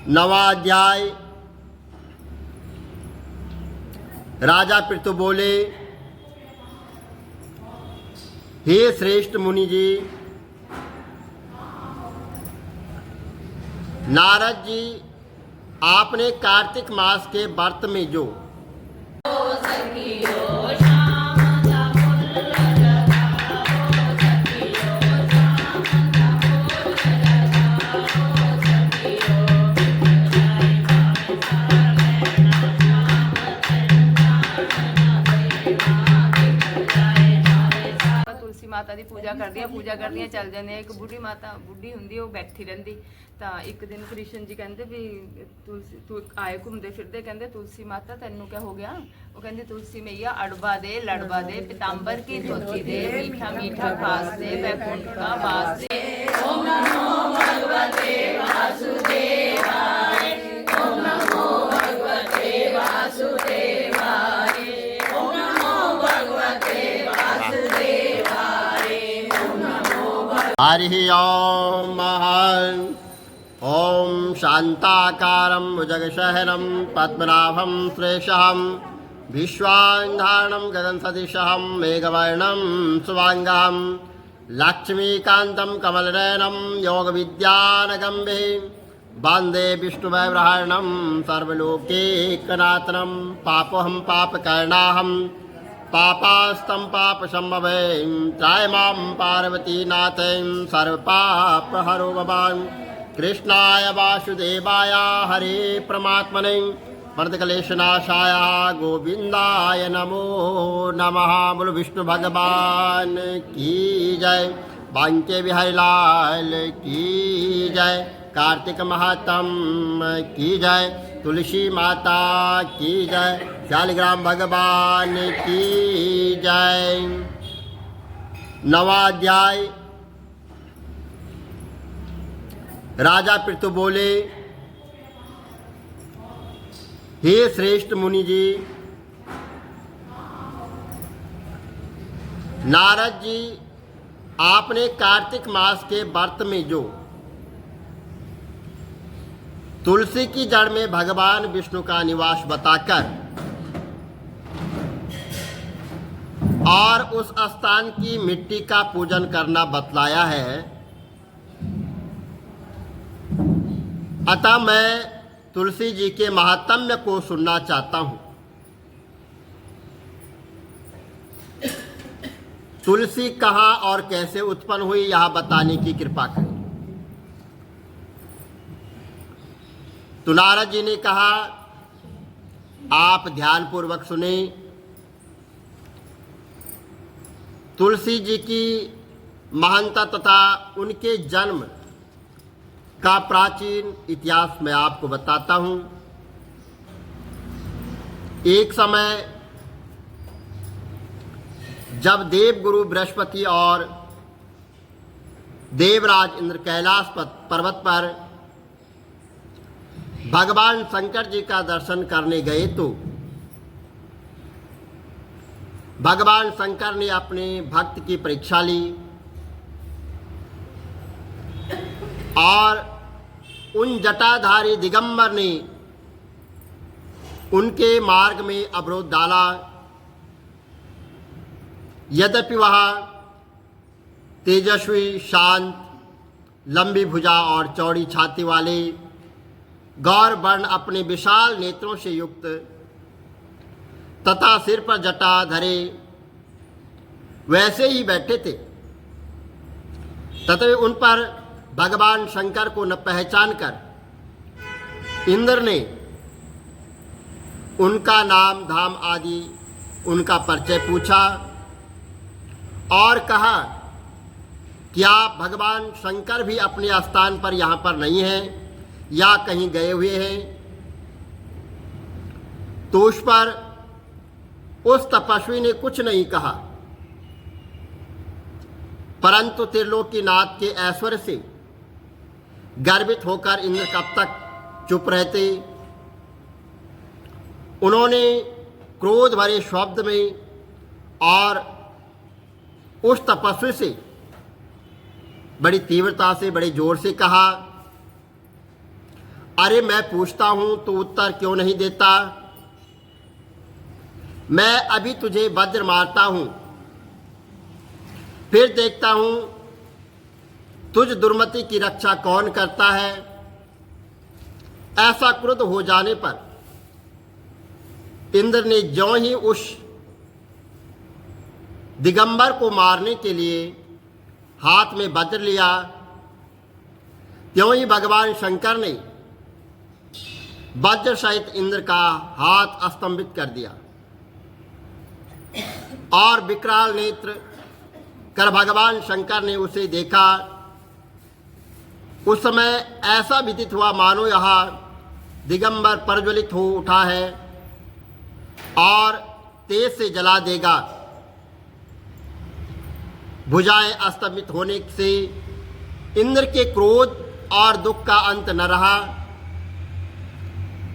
नवाध्याय। राजा पृथु बोले, हे श्रेष्ठ मुनि जी, नारद जी, आपने कार्तिक मास के व्रत में जो तुलसी माता की पूजा करदियां चल जाने। एक बुढ़ी माता बुढ़ी हुंदी वो बैठी रहिंदी। तो एक दिन कृष्ण जी कहते भी तुलसी तू आए घूमते फिरते, कहते तुलसी माता तेनू क्या हो गया? वो कहती तुलसी मैया अड़बा दे लड़बा दे, पीतांबर की धोती दे, मीठा मीठा खास दे, वैकुंठ का वास दे। ओम नमो भगवते वासुदेवाय, ओम नमो भगवते वासुदेवाय, ओम नमो भगवते वासुदेवाय, ओम नमो हरि ओम महन्। ओम शांताकारं भुजगशयनं पद्मनाभं सुरेशं, विश्वाधारणं गगनसदृशं मेघवर्णं शुभांगं, लक्ष्मीकान्तं कमलनयनं योगविद्यानगम्भिं, वन्दे विष्णुवैब्रहणं सर्वलोकैकनाथनं। पापोऽहं पापकर्णाहं पापास्तं पापसम्भवं, त्रायमां पार्वतीनाथं सर्वपापहरो भवान्। कृष्णाय वासुदेवाय हरे परमात्मने प्रणतक्लेशनाशाय गोविंदाय नमो नमः। बोलो विष्णु भगवान की जय, बांके बिहारी लाल की जय, कार्तिक महात्म की जय, तुलसी माता की जय, शालिग्राम भगवान की जय। नवाध्याय। राजा पृथु बोले, हे श्रेष्ठ मुनि जी, नारद जी, आपने कार्तिक मास के व्रत में जो तुलसी की जड़ में भगवान विष्णु का निवास बताकर और उस स्थान की मिट्टी का पूजन करना बतलाया है, अतः मैं तुलसी जी के महात्म्य को सुनना चाहता हूं। तुलसी कहाँ और कैसे उत्पन्न हुई, यह बताने की कृपा करें। तो नारद जी ने कहा, आप ध्यानपूर्वक सुने। तुलसी जी की महानता तथा उनके जन्म का प्राचीन इतिहास मैं आपको बताता हूं। एक समय जब देवगुरु बृहस्पति और देवराज इंद्र कैलाश पर्वत पर भगवान शंकर जी का दर्शन करने गए, तो भगवान शंकर ने अपने भक्त की परीक्षा ली और उन जटाधारी दिगंबर ने उनके मार्ग में अवरोध डाला। यद्यपि वह तेजस्वी, शांत, लंबी भुजा और चौड़ी छाती वाले गौर वर्ण अपने विशाल नेत्रों से युक्त तथा सिर पर जटा धरे वैसे ही बैठे थे, तथा उन पर भगवान शंकर को न पहचान कर इंद्र ने उनका नाम धाम आदि उनका परिचय पूछा और कहा, क्या भगवान शंकर भी अपने स्थान पर यहाँ पर नहीं हैं या कहीं गए हुए हैं? तो उस पर उस तपस्वी ने कुछ नहीं कहा, परंतु त्रिलोकीनाथ के ऐश्वर्य से गर्वित होकर इंद्र कब तक चुप रहते। उन्होंने क्रोध भरे शब्द में और उस तपस्वी से बड़ी तीव्रता से, बड़े जोर से कहा, अरे मैं पूछता हूं तो उत्तर क्यों नहीं देता? मैं अभी तुझे वज्र मारता हूं, फिर देखता हूं तुझ दुर्मति की रक्षा कौन करता है। ऐसा क्रुद्ध हो जाने पर इंद्र ने ज्यों ही उस दिगंबर को मारने के लिए हाथ में वज्र लिया, त्यों ही भगवान शंकर ने वज्र सहित इंद्र का हाथ स्तंभित कर दिया और विकराल नेत्र कर भगवान शंकर ने उसे देखा। उस समय ऐसा व्यतीत हुआ मानो यहाँ दिगंबर प्रज्वलित हो उठा है और तेज से जला देगा। भुजाएं स्तंभित होने से इंद्र के क्रोध और दुख का अंत न रहा,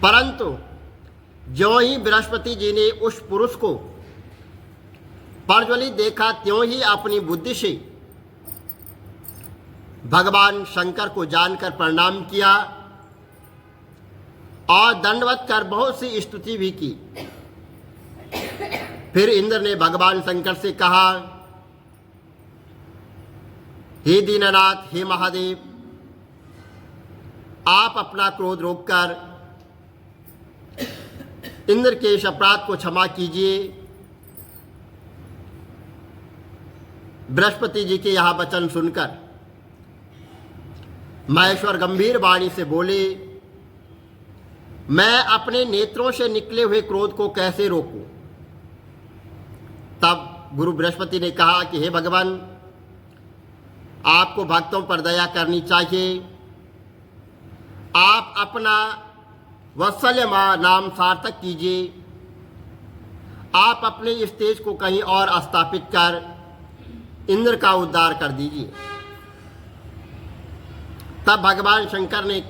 परंतु ज्यों ही बृहस्पति जी ने उस पुरुष को प्रज्वलित देखा, त्यों ही अपनी बुद्धि से भगवान शंकर को जानकर प्रणाम किया और दंडवत कर बहुत सी स्तुति भी की। फिर इंद्र ने भगवान शंकर से कहा, हे दीननाथ, हे महादेव, आप अपना क्रोध रोककर इंद्र के इस अपराध को क्षमा कीजिए। बृहस्पति जी के यह वचन सुनकर महेश्वर गंभीर वाणी से बोले, मैं अपने नेत्रों से निकले हुए क्रोध को कैसे रोकूं? तब गुरु बृहस्पति ने कहा कि हे भगवान, आपको भक्तों पर दया करनी चाहिए। आप अपना वत्सल्य नाम सार्थक कीजिए। आप अपने इस तेज को कहीं और स्थापित कर इंद्र का उद्धार कर दीजिए। तब भगवान शंकर ने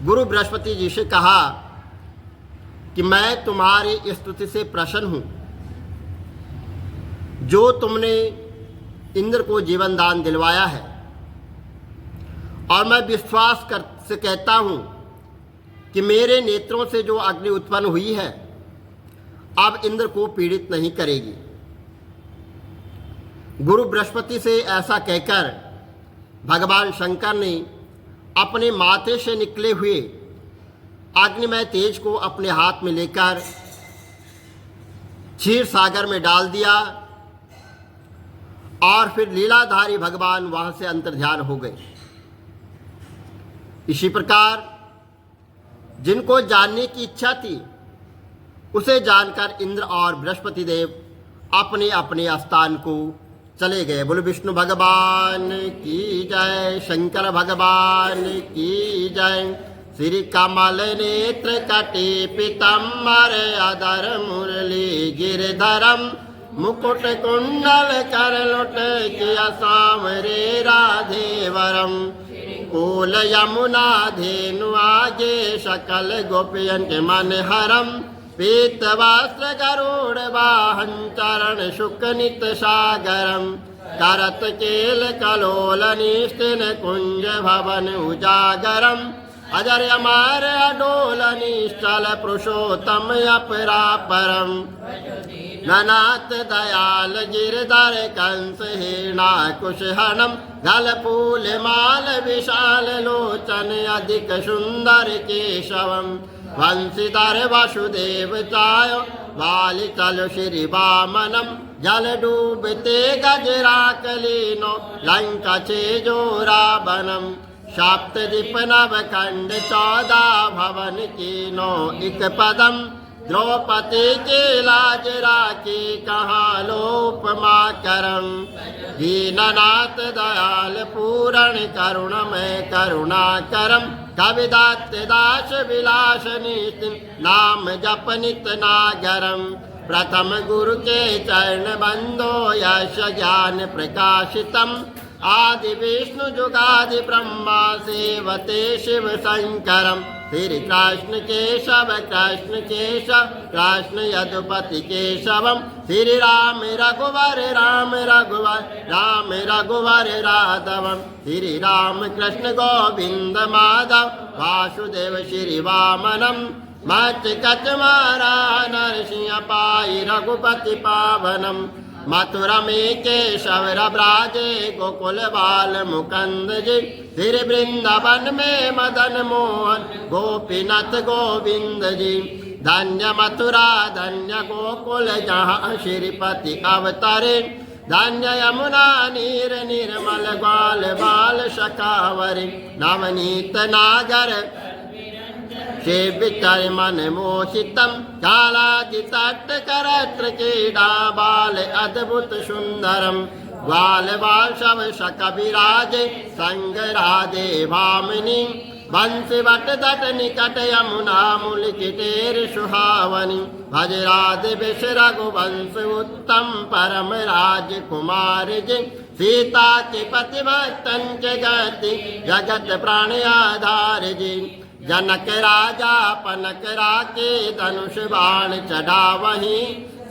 गुरु बृहस्पति जी से कहा कि मैं तुम्हारी स्तुति से प्रसन्न हूं। जो तुमने इंद्र को जीवन दान दिलवाया है, और मैं विश्वास से कहता हूं कि मेरे नेत्रों से जो अग्नि उत्पन्न हुई है अब इंद्र को पीड़ित नहीं करेगी। गुरु बृहस्पति से ऐसा कहकर भगवान शंकर ने अपने माथे से निकले हुए अग्निमय तेज को अपने हाथ में लेकर क्षीर सागर में डाल दिया और फिर लीलाधारी भगवान वहां से अंतर्ध्यान हो गए। इसी प्रकार जिनको जानने की इच्छा थी उसे जानकर इंद्र और बृहस्पति देव अपने अपने स्थान को चले गए। बोलो विष्णु भगवान की जय, शंकर भगवान की जय। श्री कमल नेत्र कटे पीताम्बर अधर मुरली गिरधरम मुकुट कुंडल कर लुट किया सांवरे राधे वरम। कोल यमुना धेनु आगे सकल गोपियन के मन हरम। पीत वस्त्र गरुड़ वाहन चरण शुक नित सागरम। करत केल कलोल निष्ठिन कुंज भवन उजागरम। अजर अमर अडोल निश्चल पुरुषोत्तम अपरापरम। ननाथ दयाल गिरधर कंस हेना कुशहनम। गल फूल माल विशाल लोचन अधिक सुंदर केशवम। वंशीधर वसुदेव चायो वाली चलो श्री वामनम। जल डूबते गजराकलीनो लंका छेजो रावणम। सप्त दीप नव खंड 14 भवन कीनो इक पदम। द्रौपदी के लाज राखी कहाँ लोपमा करम। दीननाथ दयाल पूरण करुणमय करुणा करम। कविदात दास विलास नितिन नाम जप नित नागरम। प्रथम गुरु के चरण बंदो यश ज्ञान प्रकाशितम। आदि विष्णु जुगादि ब्रह्मा सेवते शिव शंकरम। श्री कृष्ण केशव कृष्ण यदुपति केशवम श्री राम रघुवर राम रघुवर राघवम श्री राम कृष्ण गोविंद माधव वासुदेव श्री वामनम मच कच मारा नरसिंह पाई रघुपति पावनम मथुरा में केशव ब्राजे गोकुल बाल मुकंद जी श्री वृंदावन में मदन मोहन गोपीनाथ गोविंद जी धन्य मथुरा धन्य गोकुल जहाँ श्रीपति अवतरे धन्य यमुना नीर निर्मल ग्वाल बाल शकावरी नवनीत नागर विचार मन मोहितम कालादितट करत्र क्रीडा बाल अद्भुत सुंदरम ग्वाल बाल शव शक विराजे संग राधे भामिनी बंसी वट दट निकट यमुना मूल किटेर सुहावनी भज राधे विष रघुवंश उत्तम परम राजकुमार जी सीता के पति भक्तन जगति जगत प्राण आधार जी जनक राजा पनक राके धनुष बाण चढ़ावही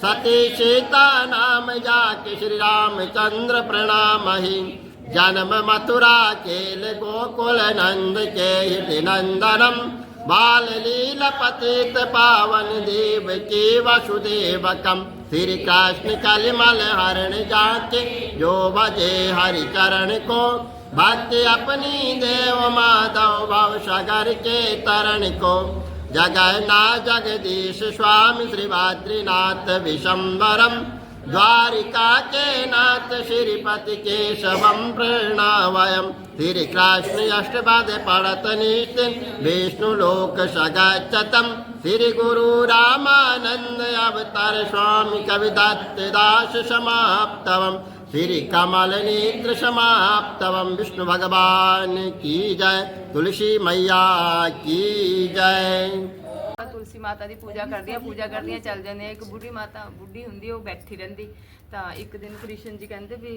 सती सीता नाम जाके श्री रामचंद्र प्रणामहि जन्म मथुरा केल गोकुल नंद के हृदय नंदनम बाल लील पतित पावन देव के वसुदेवकम श्री कृष्ण कलिमल हरण जाके जो भजे हरि चरण को भक्ति अपनी देव माधव भव सागर के तरण को जगन्ना जगदीश स्वामी श्री बद्रीनाथ विशंबरम द्वारिका के नाथ श्रीपति केशवम प्रणावयम श्री कृष्ण अष्टपद पढ़त निश्चिन विष्णु लोक सगच्छतम श्री गुरु रामानंद अवतार स्वामी कविदत्त दास समाप्तवम श्री कमल नेत्र समाप्तवम विष्णु भगवान की जय तुलसी मैया की जय। तुलसी माता की पूजा करदियां चल जाने एक बूढ़ी माता बूढ़ी हुंदी ਉਹ बैठी रहंदी ਤਾਂ ਇੱਕ ਦਿਨ ਕ੍ਰਿਸ਼ਨ ਜੀ ਕਹਿੰਦੇ ਵੀ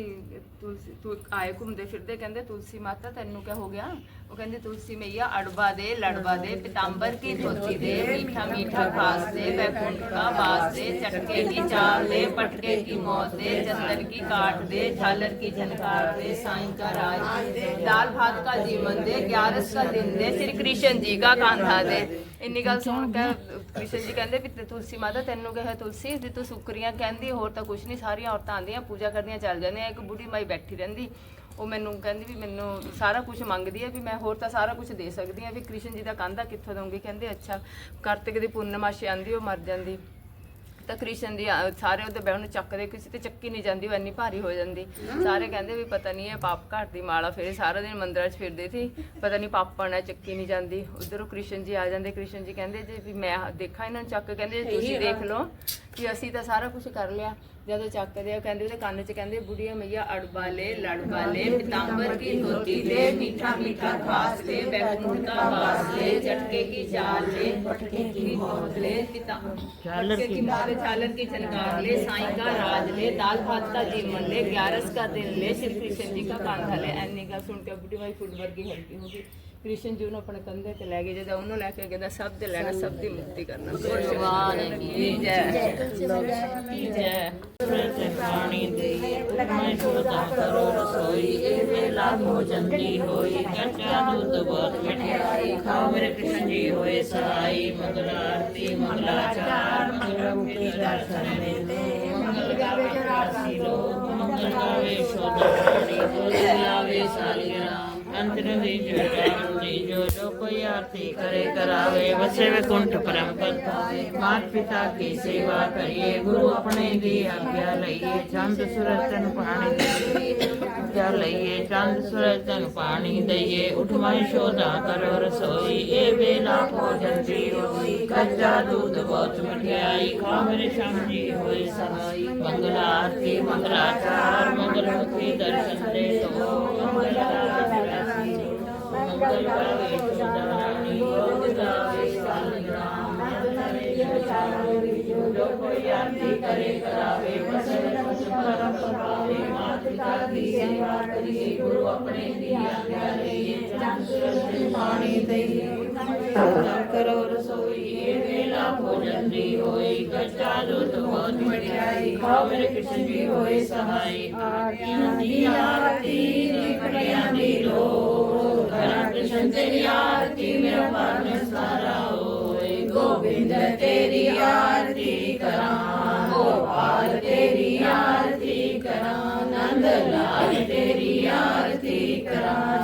ਤੁਲਸੀ ਤੂੰ ਆਏ ਘੁੰਮਦੇ ਫਿਰਦੇ ਕਹਿੰਦੇ ਤੁਲਸੀ ਮਾਤਾ ਤੈਨੂੰ ਕਿਆ ਹੋ ਗਿਆ ਉਹ ਕਹਿੰਦੀ ਤੁਲसी मैया अड़बा दे लड़बा दे पीताम्बर की धोती दे मीठा मीठा घास दे वैकुंठ का बास दे चटके की चाल दे पटके की मौत दे चंदन की काट दे झालर की झनकार दे साईं का राज दे दाल भात का जीवन दे 11 का दिन दे श्री कृष्ण जी का कांधा दे। ਇੰਨੀ ਗੱਲ ਸੁਣ ਕੇ ਕ੍ਰਿਸ਼ਨ ਜੀ ਕਹਿੰਦੇ ਵੀ ਤੁਲਸੀ ਮਾਤਾ ਤੈਨੂੰ ਕਿਹਾ ਤੁਲਸੀ ਵੀ ਤੂੰ ਸੁੱਕਰੀਆਂ ਕਹਿੰਦੀ ਹੋਰ ਤਾਂ ਕੁਛ ਨਹੀਂ ਸਾਰੀਆਂ ਔਰਤਾਂ ਆਉਂਦੀਆਂ ਪੂਜਾ ਕਰਦੀਆਂ ਚੱਲ ਜਾਂਦੀਆਂ ਇੱਕ ਬੁੱਢੀ ਮਾਈ ਬੈਠੀ ਰਹਿੰਦੀ ਉਹ ਮੈਨੂੰ ਕਹਿੰਦੀ ਵੀ ਮੈਨੂੰ ਸਾਰਾ ਕੁਝ ਮੰਗਦੀ ਹੈ ਵੀ ਮੈਂ ਹੋਰ ਤਾਂ ਸਾਰਾ ਕੁਝ ਦੇ ਸਕਦੀ ਹਾਂ ਵੀ ਕ੍ਰਿਸ਼ਨ ਜੀ ਦਾ ਕਾਂਧਾ ਕਿੱਥੋਂ ਦਊਂਗੀ ਕਹਿੰਦੇ ਅੱਛਾ ਕਾਰਤਿਕ ਦੀ ਪੂਰਨਮਾਸ਼ੀ ਆਂਦੀ ਉਹ ਮਰ ਜਾਂਦੀ ਤਾਂ ਕ੍ਰਿਸ਼ਨ ਦੀ ਸਾਰੇ ਉਹਦੇ ਬਹਿਣ ਨੂੰ ਚੱਕਦੇ ਕਿਸੇ ਤੇ ਚੱਕੀ ਨਹੀਂ ਜਾਂਦੀ ਉਹ ਇੰਨੀ ਭਾਰੀ ਹੋ ਜਾਂਦੀ ਸਾਰੇ ਕਹਿੰਦੇ ਵੀ ਪਤਾ ਨਹੀਂ ਇਹ ਪਾਪ ਘਾਟ ਦੀ ਮਾਲਾ ਫਿਰ ਸਾਰਾ ਦਿਨ ਮੰਦਰਾਂ 'ਚ ਫਿਰਦੇ ਸੀ ਪਤਾ ਨਹੀਂ ਪਾਪਾ ਨਾਲ ਚੱਕੀ ਨਹੀਂ ਜਾਂਦੀ ਉਧਰੋਂ ਕ੍ਰਿਸ਼ਨ ਜੀ ਆ ਜਾਂਦੇ ਕ੍ਰਿਸ਼ਨ ਜੀ ਕਹਿੰਦੇ ਜੇ ਵੀ ਮੈਂ ਦੇਖਾਂ ਇਹਨਾਂ ਨੂੰ ਚੱਕ ਕਹਿੰਦੇ ਤੁਸੀਂ ਦੇਖ ਲਓ ਕਿ ਅਸੀਂ ਤਾਂ ਸਾਰਾ ਕੁਝ ਕਰ ਲਿਆ ਜਦੋਂ ਚੱਕਦੇ ਆ ਕਹਿੰਦੇ ਉਹਦੇ ਕੰਨ 'ਚ ਕਹਿੰਦੇ ਬੁੜੀਆ ਮਈਆ ਅੜਬਾ ਲੈ ਲੜਬਾ ਲੈ पीताम्बर की धोती ले मीठा मीठा घास ले बैकुंठ का वास ले चटके की चाल ले पटके की मौत ले झालर की झनकार ले साईं का राज ले दाल भात का जीवन ले 11 का दिन ले श्री कृष्ण जी का कांधा ले ਐਨੀ ਗੱਲ ਸੁਣ ਕੇ ਬੁੱਢੀ ਮਾਈ ਫੁੱਟ ਵਰਗੀ ਹਲਕੀ ਹੋ ਗਈ ਕ੍ਰਿਸ਼ਨ ਜੀ ਨੂੰ ਆਪਣੇ ਕੰਧੇ ਤੇ ਲੈ ਗਏ ਜਦੋਂ ਉਹਨੂੰ ਲੈ ਕੇ ਕਹਿੰਦਾ ਸਭ ਦੇ ਲੈਣਾ ਸਭ ਦੀ ਮੁਕਤੀ ਕਰਨਾ ਭਗਵਾਨ ਕੀ ਜੈ ਕੀ ਜੈ ਪਾਣੀ ਦੇ ਮੈਂ ਸੋਤਾ ਕਰੋ ਰਸੋਈ ਇਹ ਵੇਲਾ ਭੋਜਨ ਦੀ ਹੋਈ ਕੱਚਾ ਦੁੱਧ ਬਹੁਤ ਮਠਿਆਈ ਖਾਓ ਮੇਰੇ ਕ੍ਰਿਸ਼ਨ ਜੀ ਹੋਏ ਸਹਾਈ ਮੰਗਲ ਆਰਤੀ ਮੰਗਲਾਚਾਰ ਮੰਗਲਮੁਖੀ ਦਰਸ਼ਨ ਦੇ ਮੰਗਲ ਗਾਵੇ ਰਾਸੀ ਲੋਕ ਮੰਗਲ ਗਾਵੇ ਸ਼ੋਧਾਣੀ ਬੋਲੇ ਆਵੇ ਸਾਲੀਗਰਾਮ अंतर जो कोई आरती करे करावे वसे वैकुंठ परम पद पावे मात पिता की सेवा करिए गुरु अपने दी आज्ञा लइए चंद सूरज तन पानी दइए आज्ञा लइए चंद सूरज तन पानी दइए उठ माई शोधा करो रसोई ए बेला भोजन दी होई कच्चा दूध बहुत मठियाई खा मेरे श्याम जी होए सहाई मंगल आरती मंगलाचार मंगलमुखी दर्शन दे तो मंगल गावे सुधारानी योग गावे सालिग्राम जो कोई आरती करे करावे परम पावे मात पिता की सेवा करिए गुरु अपने दी आज्ञा लइए चंद सूरज पानी दइए ਕਰੋ ਰਸੋਈ ਇਹ ਵੇਲਾ ਭੋਜਨ ਦੀ ਹੋਈ ਕੱਚਾ ਦੁੱਧ ਬਹੁਤ ਮਠਿਆਈ ਖਾਓ ਮੇਰੇ ਕ੍ਰਿਸ਼ਨ ਜੀ ਹੋਏ ਸਹਾਈ ਆਰਤੀਆਂ ਦੀ ਆਰਤੀ ਦੀਪੜਿਆਂ ਦੀ ਲੋੜ ਕਰਾਂ ਕ੍ਰਿਸ਼ਨ ਤੇਰੀ ਆਰਤੀ ਮੇਰਾ ਪਰਮ ਸਾਰਾ ਹੋਏ ਗੋਬਿੰਦ ਤੇਰੀ ਆਰਤੀ ਕਰਾਂ ਗੋਪਾਲ ਤੇਰੀ ਆਰਤੀ ਕਰਾਂ ਨੰਦ ਲਾਲ ਤੇਰੀ ਆਰਤੀ ਕਰਾਂ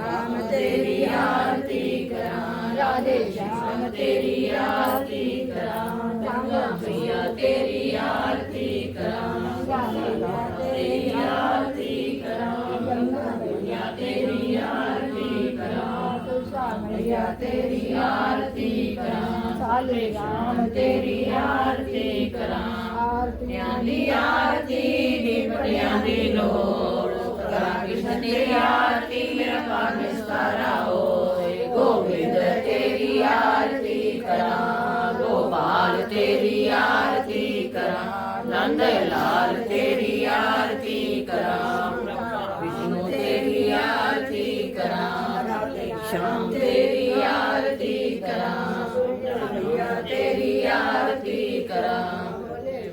ਰਾਮ ਤੇਰੀ ਆਰਤੀ ਕਰਾਂ ਰਾਧੇ ਸ਼ਾਮ ਤੇਰੀ ਆਰਤੀ ਕਰਾਂ ਗੰਗਾ मैया तेरी आरती कਰਾਂ गंगा तेरी आरती कਰਾਂ गंगा मैया तेरी आरती कਰਾਂ तुलसा मैया तेरी आरती कਰਾਂ साले राम तेरी आरती कਰਾਂ आरतियां दी आरती दीपड़ियां दी लोड़ कਰਾਂ कृष्ण तेरी आरती मेरा पार निस्तारा होए गोविंद तेरी आरती कਰਾਂ गोपाल तेरी आरती कਰਾਂ नंद लाल तेरी आरती कਰਾਂ विष्णु तेरी आरती कਰਾਂ श्याम तेरी आरती कਰਾਂ मैया तेरी आरती कਰਾਂ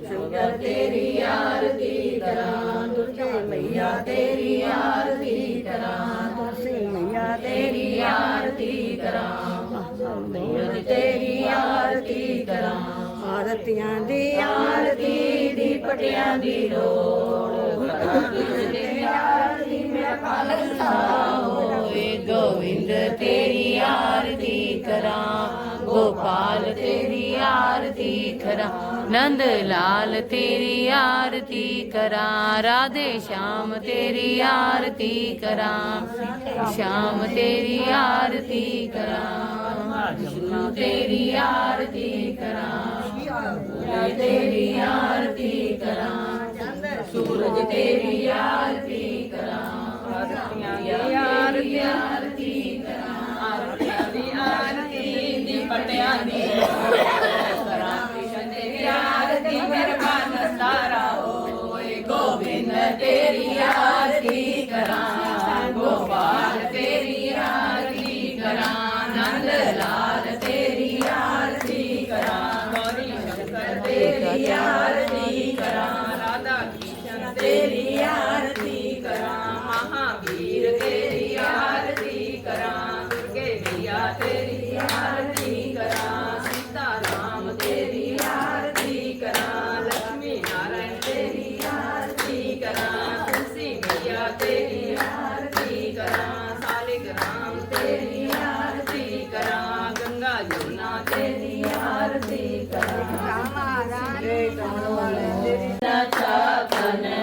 शंकर तेरी आरती कਰਾਂ दुर्गा मैया तेरी आरती कਰਾਂ तुलसी मैया तेरी आरती कਰਾਂ मैया तेरी आरती कਰਾਂ आरतियां दी आरती दीपटियां दी लोड़ तेरी आरती मेरा पालन होए गोविंद तेरी आरती कਰਾਂ गोपाल तेरी आरती कਰਾਂ नंद लाल तेरी आरती कਰਾਂ राधे श्याम तेरी आरती कਰਾਂ श्याम तेरी आरती कਰਾਂ विष्णु तेरी आरती कਰਾਂ तेरी आरती कਰਾਂ सूरज तेरी आरती कਰਾਂ आरती कਰਾਂ आरती दीपटियां दी कਰਾਂ कृष्ण तेरी आरती मेरे पार सारा होए गोविंद तेरी आरती कਰਾਂ गोपाल तेरी आरती कਰਾਂ नंद लाल तेरी आरती कਰਾਂ गौरी शंकर तेरी आरती कਰਾਂ राधा कृष्ण तेरी आरती कਰਾਂ महावीर तेरी आरती कਰਾਂ दुर्गे मैया तेरी आरती कਰਾਂ सीता राम तेरी आरती कਰਾਂ लक्ष्मी नारायण तेरी आरती कਰਾਂ तुलसी मैया तेरी आरती कਰਾਂ सालिग्राम तेरी आरती कਰਾਂ गंगा यमुना तेरी आरती कਰਾਂ छापन